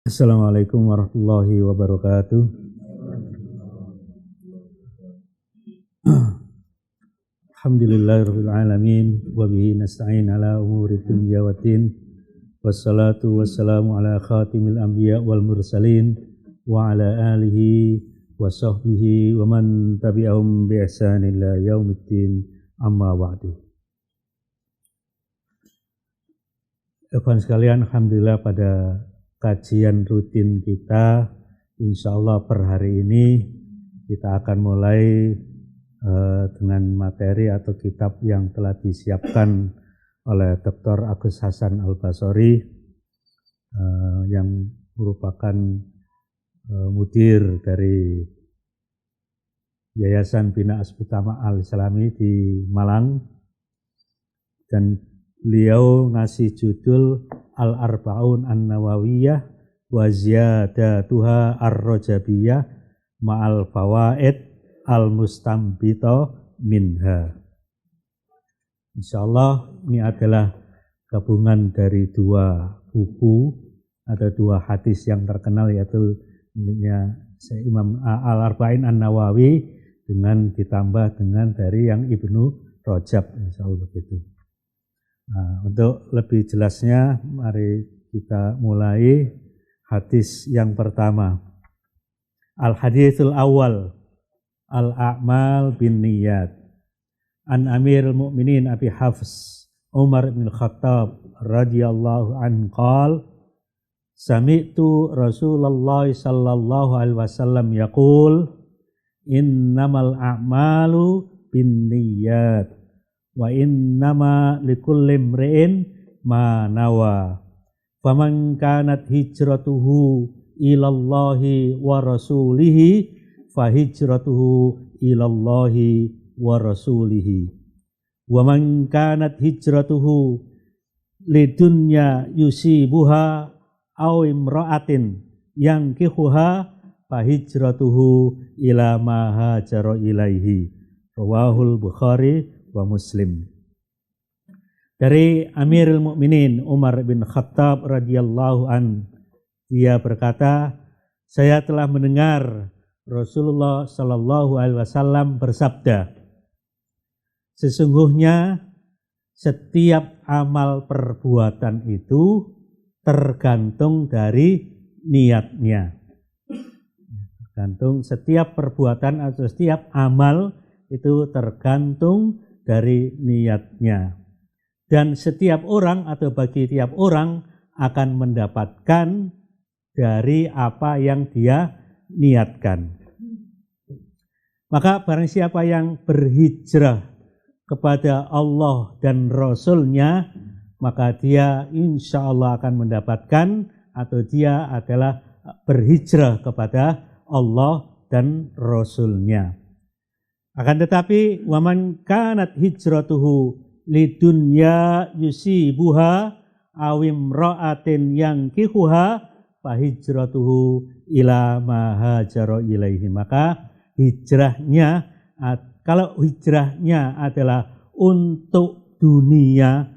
Assalamualaikum warahmatullahi wabarakatuh. Alhamdulillahirabbil alamin wa bihi nasta'in ala umuri dunya waddin. Wassalatu wassalamu ala khatimil anbiya wal mursalin wa ala alihi wa sahbihi wa man tabi'ahum bi ihsan ila yaumiddin. Amma ba'du. Ikhwan sekalian, alhamdulillah pada kajian rutin kita, insya Allah per hari ini kita akan mulai dengan materi atau kitab yang telah disiapkan oleh Dr. Agus Hasan Al-Basori yang merupakan mudir dari Yayasan Bina Asbutama Al-Islami di Malang, dan beliau ngasih judul Al-Arba'un An-Nawawiyah wa Ziyadatuha Ar-Rajabiyah Ma'al Fawaid Al-Mustambita Minha. Insyaallah ini adalah gabungan dari dua buku atau dua hadis yang terkenal, yaitu miliknya Imam Al-Arba'in An-Nawawi dengan ditambah dengan dari yang Ibnu Rajab, insyaallah begitu. Nah, untuk lebih jelasnya, mari kita mulai hadis yang pertama. Al-haditsul awal, al-a'mal bin niyat. An Amirul Mukminin Abi Hafs Umar bin Khattab radhiyallahu anhu qala sami'tu Rasulullah sallallahu alaihi wasallam yaqul innamal a'malu bin niyat wa innama likulli imri'in ma nawa faman kanat hijratuhu ilallahi wa rasulihi fa hijratuhu ilallahi wa rasulihi wa man kanat hijratuhu lidunya yusibuha aw imra'atin yankihuha fa hijratuhu ila ma hajara ilaihi. Rawahul Bukhari wa Muslim. Dari Amirul Mukminin Umar bin Khattab radhiyallahu an, dia berkata, saya telah mendengar Rasulullah sallallahu alaihi wasallam bersabda, sesungguhnya setiap amal perbuatan itu tergantung dari niatnya. Tergantung, setiap perbuatan atau setiap amal itu tergantung dari niatnya. Dan setiap orang atau bagi tiap orang akan mendapatkan dari apa yang dia niatkan. Maka barang siapa yang berhijrah kepada Allah dan Rasul-Nya, maka dia insya Allah akan mendapatkan, atau dia adalah berhijrah kepada Allah dan Rasul-Nya. Akan tetapi waman kanat hijratuhu lidunya yusibuha awim ra'atin yankihuha fa hijratuhu ila ma hajara ilaihi. Maka hijrahnya, kalau hijrahnya adalah untuk dunia,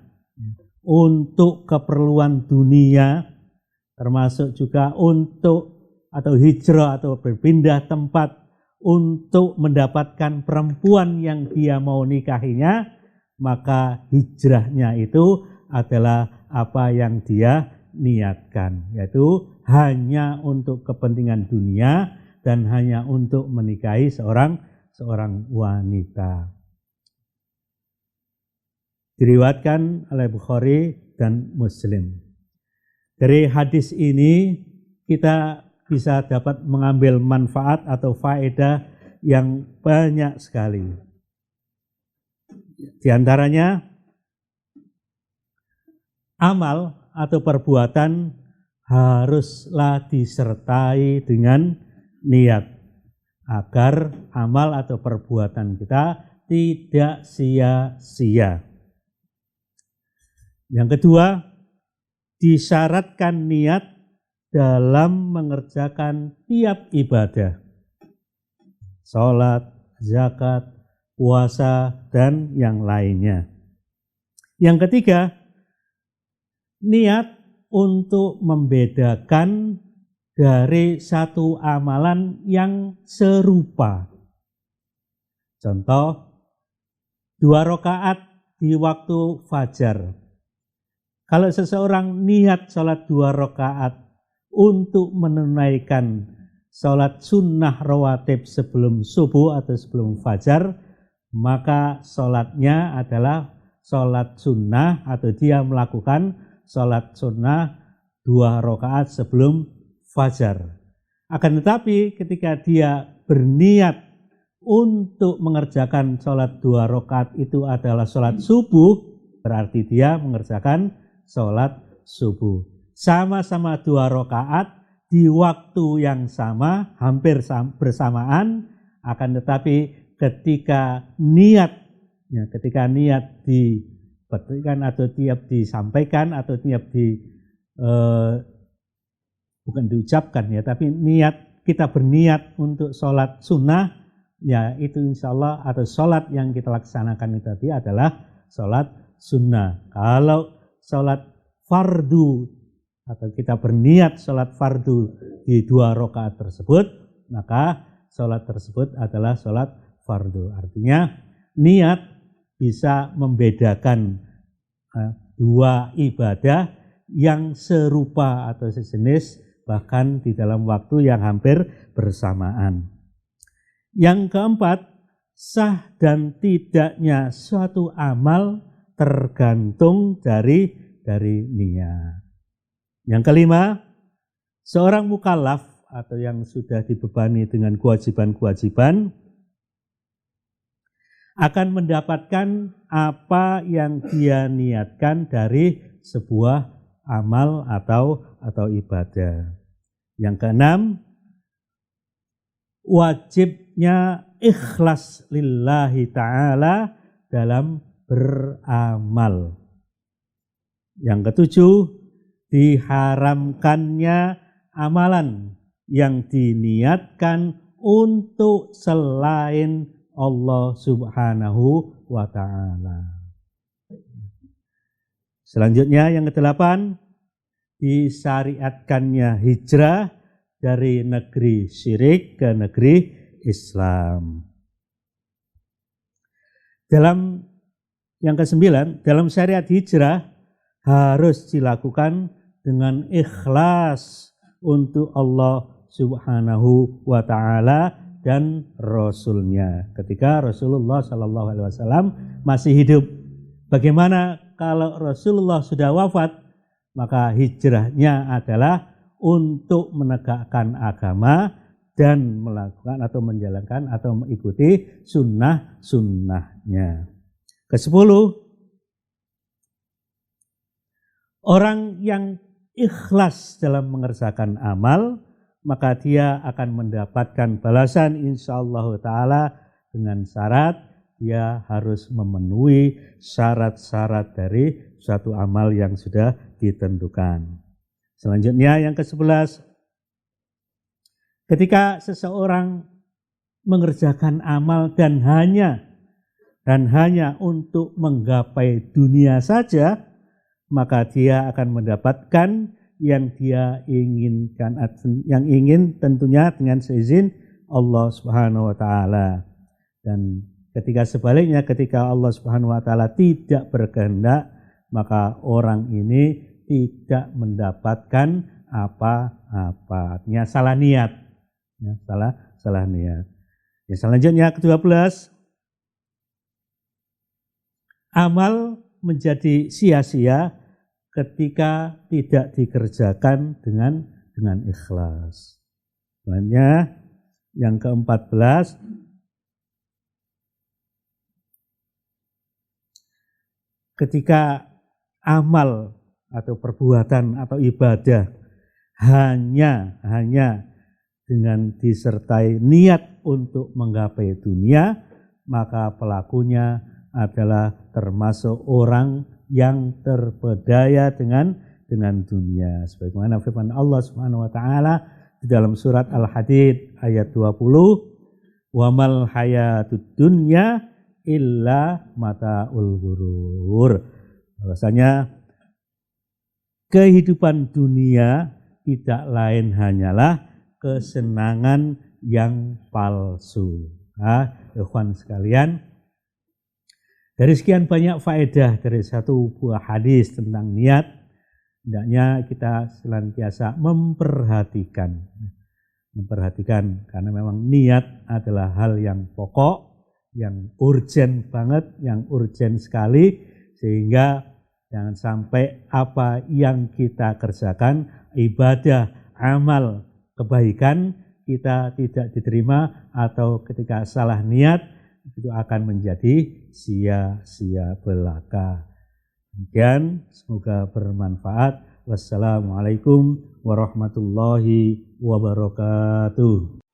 untuk keperluan dunia, termasuk juga untuk atau hijrah atau berpindah tempat untuk mendapatkan perempuan yang dia mau nikahinya, maka hijrahnya itu adalah apa yang dia niatkan, yaitu hanya untuk kepentingan dunia dan hanya untuk menikahi seorang wanita. Diriwayatkan oleh Bukhari dan Muslim. Dari hadis ini kita bisa dapat mengambil manfaat atau faedah yang banyak sekali. Di antaranya, amal atau perbuatan haruslah disertai dengan niat, agar amal atau perbuatan kita tidak sia-sia. Yang kedua, disyaratkan niat dalam mengerjakan tiap ibadah, sholat, zakat, puasa, dan yang lainnya. Yang ketiga, niat untuk membedakan dari satu amalan yang serupa. Contoh, 2 rakaat di waktu fajar. Kalau seseorang niat sholat 2 rakaat untuk menunaikan sholat sunnah rawatib sebelum subuh atau sebelum fajar, maka sholatnya adalah sholat sunnah atau dia melakukan sholat sunnah 2 rakaat sebelum fajar. Akan tetapi ketika dia berniat untuk mengerjakan sholat 2 rakaat itu adalah sholat subuh, berarti dia mengerjakan sholat subuh. Sama-sama 2 rakaat di waktu yang sama, hampir bersamaan, akan tetapi ketika niat diberikan atau tiap disampaikan atau tiap bukan diucapkan ya, tapi kita berniat untuk sholat sunnah, ya itu insya Allah atau sholat yang kita laksanakan itu tadi adalah sholat sunnah. Kalau sholat fardu atau kita berniat sholat fardu di 2 rakaat tersebut, maka sholat tersebut adalah sholat fardu. Artinya niat bisa membedakan 2 ibadah yang serupa atau sejenis, bahkan di dalam waktu yang hampir bersamaan. Yang keempat, sah dan tidaknya suatu amal tergantung dari niat. Yang kelima, seorang mukallaf atau yang sudah dibebani dengan kewajiban-kewajiban akan mendapatkan apa yang dia niatkan dari sebuah amal atau ibadah. Yang keenam, wajibnya ikhlas lillahi ta'ala dalam beramal. Yang ketujuh, diharamkannya amalan yang diniatkan untuk selain Allah Subhanahu wa ta'ala. Selanjutnya yang kedelapan, disyariatkannya hijrah dari negeri syirik ke negeri Islam. Dalam yang kesembilan, dalam syariat hijrah harus dilakukan dengan ikhlas untuk Allah Subhanahu wa ta'ala dan Rasulnya. Ketika Rasulullah SAW masih hidup, bagaimana kalau Rasulullah sudah wafat? Maka hijrahnya adalah untuk menegakkan agama dan melakukan atau menjalankan atau mengikuti sunnah-sunnahnya. Kesepuluh, orang yang ikhlas dalam mengerjakan amal, maka dia akan mendapatkan balasan insyaallah ta'ala dengan syarat dia harus memenuhi syarat-syarat dari suatu amal yang sudah ditentukan. Selanjutnya yang ke-11, ketika seseorang mengerjakan amal dan hanya untuk menggapai dunia saja, maka dia akan mendapatkan yang dia inginkan, yang ingin tentunya dengan seizin Allah Subhanahu wa ta'ala. Dan ketika sebaliknya, ketika Allah Subhanahu wa ta'ala tidak berkehendak, maka orang ini tidak mendapatkan apa-apa. Artinya salah niat. Ya, salah niat. Ya, selanjutnya ke-12, amal menjadi sia-sia ketika tidak dikerjakan dengan ikhlas. Selanjutnya yang ke-14, ketika amal atau perbuatan atau ibadah hanya dengan disertai niat untuk menggapai dunia, maka pelakunya adalah termasuk orang yang terpedaya dengan dunia. Sebagaimana firman Allah Subhanahu wa taala di dalam surat Al-Hadid ayat 20, "Wa mal hayatud dunya illa mataul ghurur." Bahwasanya kehidupan dunia tidak lain hanyalah kesenangan yang palsu. Ikhwan sekalian, dari sekian banyak faedah dari satu buah hadis tentang niat, hendaknya kita senantiasa memperhatikan karena memang niat adalah hal yang pokok, yang urgen banget, yang urgen sekali, sehingga jangan sampai apa yang kita kerjakan, ibadah, amal, kebaikan, kita tidak diterima atau ketika salah niat itu akan menjadi sia-sia belaka. Demikian, semoga bermanfaat. Wassalamualaikum warahmatullahi wabarakatuh.